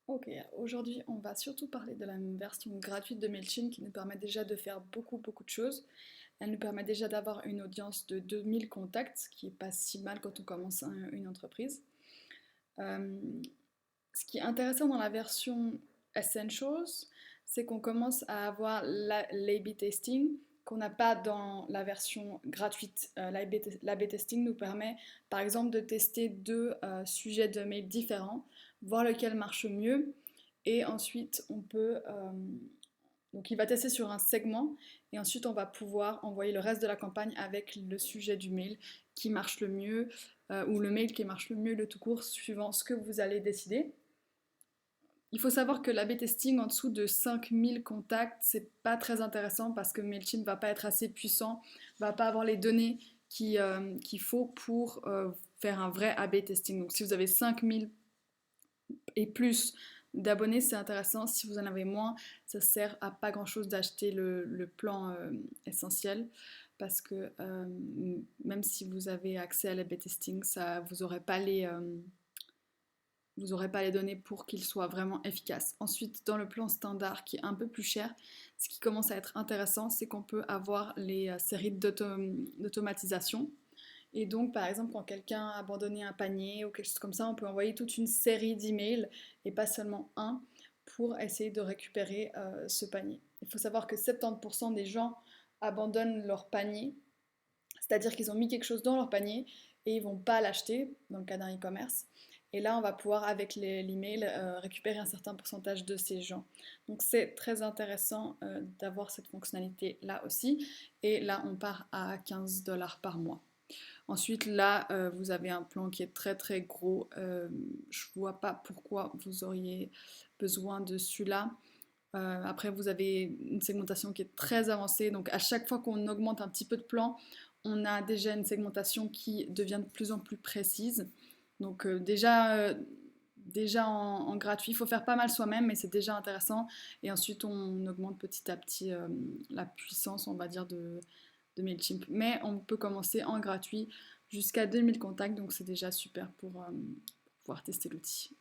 Ok, aujourd'hui on va surtout parler de la version gratuite de Mailchimp qui nous permet déjà de faire beaucoup de choses. Elle nous permet déjà d'avoir une audience de 2000 contacts, ce qui est pas si mal quand on commence une entreprise. Euh, Ce qui est intéressant dans la version Essentials, c'est qu'on commence à avoir l'A/B testing qu'on n'a pas dans la version gratuite. L'A/B testing nous permet par exemple de tester deux sujets de mail différents, voir lequel marche mieux et ensuite on peut... donc il va tester sur un segment et ensuite on va pouvoir envoyer le reste de la campagne avec le sujet du mail qui marche le mieux ou le mail qui marche le mieux, le tout court, suivant ce que vous allez décider. Il faut savoir que l'A/B testing en dessous de 5000 contacts, c'est pas très intéressant parce que Mailchimp va pas être assez puissant, va pas avoir les données qu'il faut pour faire un vrai A/B testing. Donc si vous avez 5000 et plus d'abonnés, c'est intéressant. Si vous en avez moins, ça sert à pas grand chose d'acheter le plan essentiel parce que même si vous avez accès à l'A/B testing, ça, vous n'aurez pas les données pour qu'il soit vraiment efficace. Ensuite, dans le plan standard qui est un peu plus cher, ce qui commence à être intéressant, c'est qu'on peut avoir les séries d'automatisation. Et donc, par exemple, quand quelqu'un a abandonné un panier ou quelque chose comme ça, on peut envoyer toute une série d'emails et pas seulement un pour essayer de récupérer ce panier. Il faut savoir que 70% des gens abandonnent leur panier, c'est-à-dire qu'ils ont mis quelque chose dans leur panier et ils ne vont pas l'acheter dans le cas d'un e-commerce. Et là, on va pouvoir, avec l'email, récupérer un certain pourcentage de ces gens. Donc, c'est très intéressant d'avoir cette fonctionnalité-là aussi. Et là, on part à 15 dollars par mois. Ensuite, là, vous avez un plan qui est très gros. Je ne vois pas pourquoi vous auriez besoin de celui-là. Après, vous avez une segmentation qui est très avancée. Donc, à chaque fois qu'on augmente un petit peu de plan, on a déjà une segmentation qui devient de plus en plus précise. Donc, déjà en gratuit, il faut faire pas mal soi-même, mais c'est déjà intéressant. Et ensuite, on augmente petit à petit la puissance, on va dire, de Mailchimp. Mais on peut commencer en gratuit jusqu'à 2000 contacts, donc c'est déjà super pour pouvoir tester l'outil.